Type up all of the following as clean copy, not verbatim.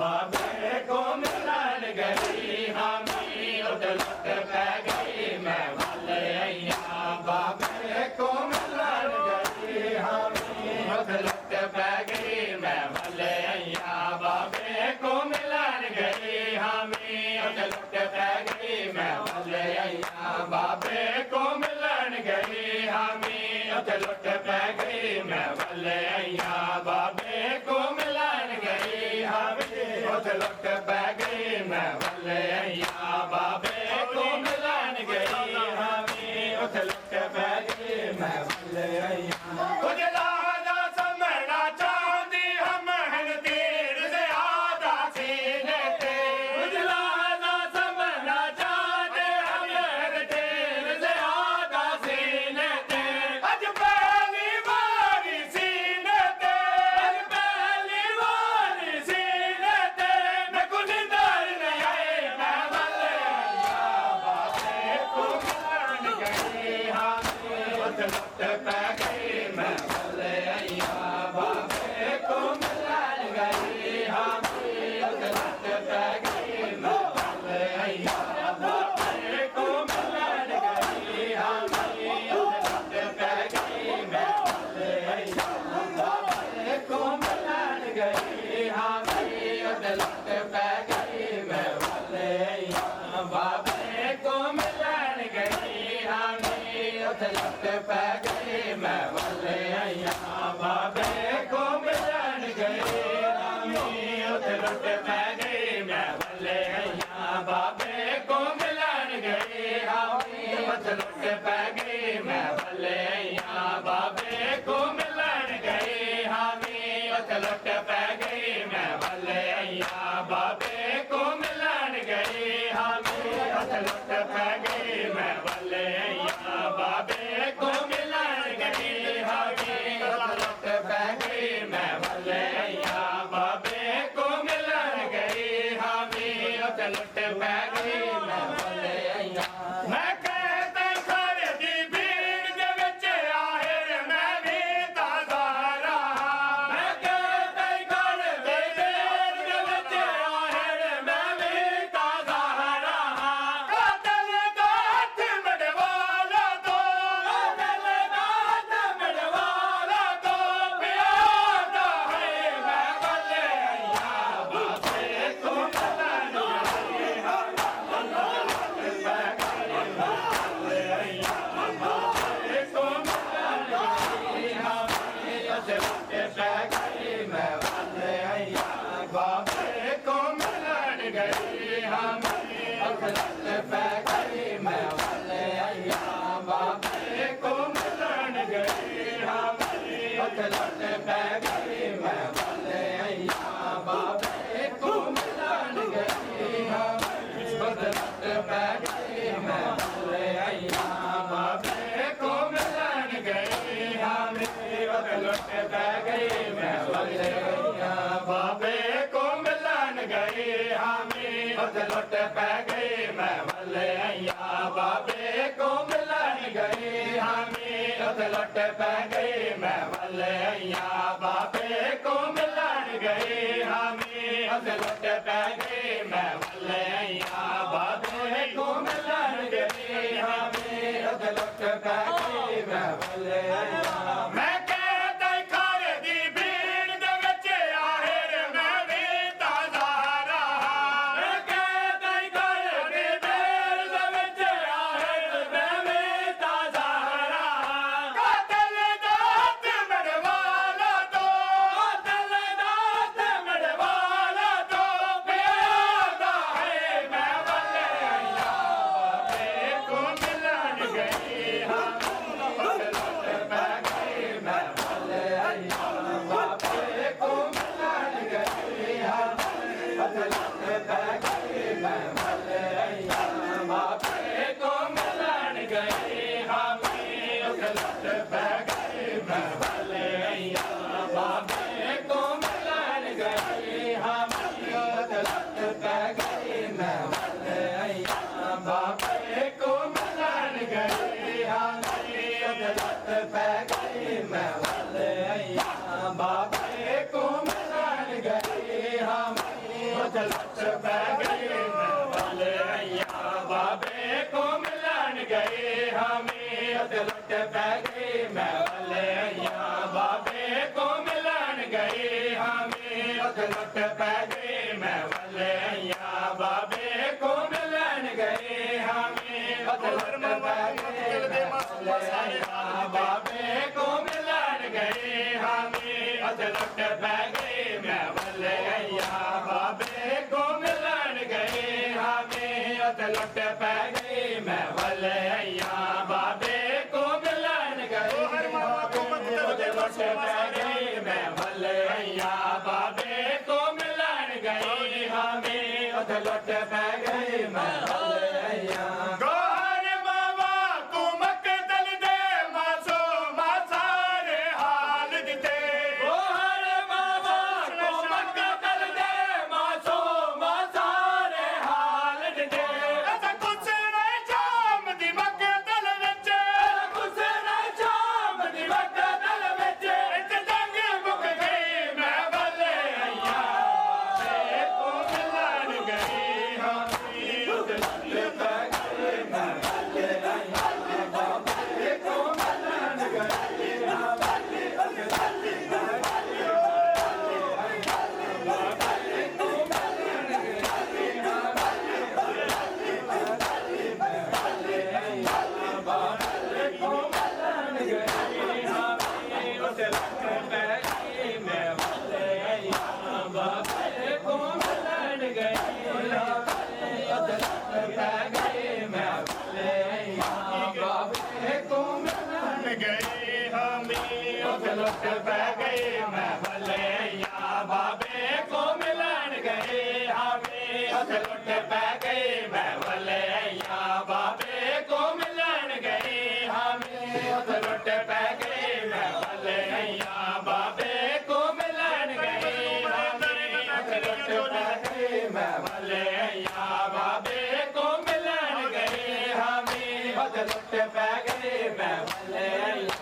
बाबे को मिलन गई हामी उठ लुट पै गई मैं वाले अइया बाबे को मिलन गई हामी उठ लुट पै गई मैं वाले अइया बाबे को मिलन गई हामी उठ लुट पै गई मैं वाले अइया बाबे को मिलन गई हामी उठ लुट पै गई मैं वाले अइया बाबे को मिलन गई हामी उठ लुट पै गई मैं वाले अइया बाबे को मिलन गई हामी उठ लुट पै गई मैं वाले अइया उजला दा समना चांदी हम हन तीर से आदा सीने ते उजला दा समना चांदी हम हन तीर से आदा सीने ते अज पहली बारी सीने ते अज पहली बारी सीने ते मैं कुछ डर नहीं आए मैं वाले अइया बाबे को मिलन गई हामी उठ लुट पै गई मैं वाले अइया बाबे को मिलन गई हामी उठ लुट पै गई मैं वाले अइया बाबे को मिलन गई हामी उठ लुट पै गई मैं वाले अइया बाबे को मिलन गई हामी उठ लुट पै गई मैं वाले अइया बाबे को मिलन गई हामी उठ लुट पै गई मैं वाले अइया बाबे को मिलन गई हामी उठ लुट पै गई मैं वाले अइया बाबे को मिलन गई हामी उठ लुट पै गई मैं वाले अइया बाबे को मिलन गई हामी उठ लुट पै गई मैं वाले अइया बाबे को मिलन गई हामी उठ लुट पै गई मैं वाले अइया बाबे को मिलन गई हामी उठ लुट पै गई मैं वाले अइया बाबे को मिलन गई हामी उठ लुट पै गई मैं वाले अइया मैं कहते घर दी भीड़ दे विच आहिर मैं भी ताज़ा रहा मैं कहते घर दी भीड़ दे विच आहिर मैं भी ताज़ा रहा कातल दा हथ मड़वाला दो कातल दा हथ मड़वाला दो प्यार दा है मैं वाले अइया बाबे को मिलन गई मैं वाले अइया बाबे को मिलन गई हामी उठ लुट पै गई मैं वाले अइया बाबे को मिलन गई हामी उठ लुट पै गई मैं वाले अइया बाबे को मिलन गई हामी उठ लुट पै गई मैं वाले अइया बाबे को मिलन गई हामी उठ लुट पै गई मैं वाले अइया बाबे को मिलन गई हामी उठ लुट पै गई मैं वाले अइया बाबे को मिलन गई हामी उठ लुट पै गई मैं वाले अइया बाबे को मिलन गई हामी उठ लुट पै गई मैं वाले अइया बाबे को मिलन गई हामी उठ लुट पै गई मैं वाले अइया मैं कहते घर दी भीड़ दे विच आहिर मैं भी ताज़ा रहा मैं कहते घर दी भीड़ दे विच आहिर मैं भी ताज़ा रहा कातल दा हथ मड़वाला दो कातल दा हथ मड़वाला दो प्यार दा है मैं वाले अइया बाबे को मिलन गई हामी उठ लुट पै गई मैं वाले अइया बाबे को मिलन गई हामी उठ लुट पै गई मैं वाले अइया बाबे को मिलन गई हामी उठ लुट पै गई मैं वाले अइया बाबे को मिलन गई हामी उठ लुट पै गई मैं वाले अइया बाबे को मिलन गई हामी उठ लुट पै गई मैं वाले अइया बाबे को मिलन गई हामी उथे लुट पै गई महफल अइया बाबे को मिलन गए हमें उथे लुट पै गई महफल अइया बाबे को मिलन गए हमें उथे लुट पै गई महफल अइया बाबे को मिलन गए हमें उथे लुट पै गई बाबे को मिलन गए हमें उथे लुट पै गई महफल अइया बाबे को मिलन गए हमें उथे लुट पै गई महफल अइया बाबे को मिलन गए उथे लुट पै गई महफल अइया बाबे को मिलन गए हमें उथे लुट पै गई महफल अइया गोहर बाबा तू मकतल दे मासो मासारे हाल दिते गोहर बाबा तू मकतल दे मासो मासारे हाल दिते असा कुछ नहीं जाम दी मकतल विच कुछ नहीं जाम दी मकतल विच इत्ते जंग मुक गई मैं बल्ले अइया को मिलन गई हमी उते लुट पै गई मैं बल्ले अइया बाबे को मिलन गई हमी उते लुट पै गई लुट पै गई महफल अइया बाबे को मिलन गए हमें उथे लुट पै गई महफल अइया बाबे को मिलन गए हमें उथे लुट पै गई महफल अइया बाबे को मिलन गए हमें उथे लुट पै गई महफल अइया बाबे को मिलन गए हमें उथे लुट पै गई महफल अइया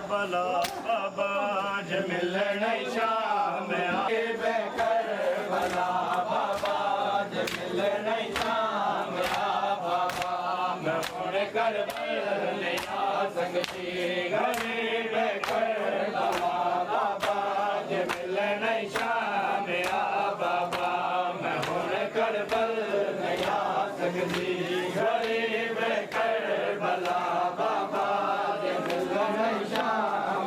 भला बाबा ज मिलन शाम आए बेकर भला बाबा ज मिलन शाम बाबा मैं हुण कर लिया संगती घरे बेकर भला बाबा ज मिलन शाम बाबा मैं हुण कर लिया संगती घरे बेकर भला बाबा ज मिलन शाम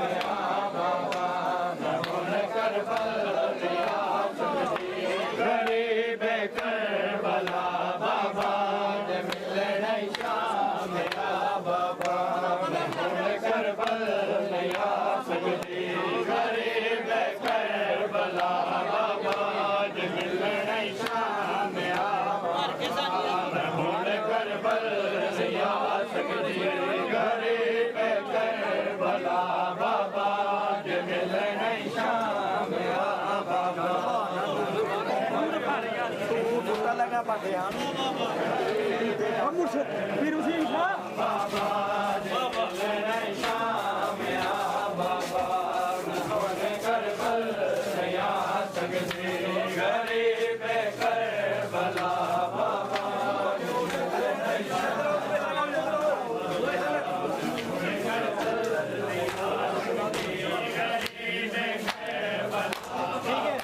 गरीब करबला बाबा ज मिलन शाम बाबा मैं करबल नया सगती गरीब करबला बाबा ज मिलन शाम मैं करबल नया सगती गरीब करबला बाबा ज मिलन शाम बाबा लगा पाते हम मुर्शिद फिर उसी बाबा बाबा कर बल नया सगती गरीब कर बला बाबा ठीक है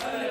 भले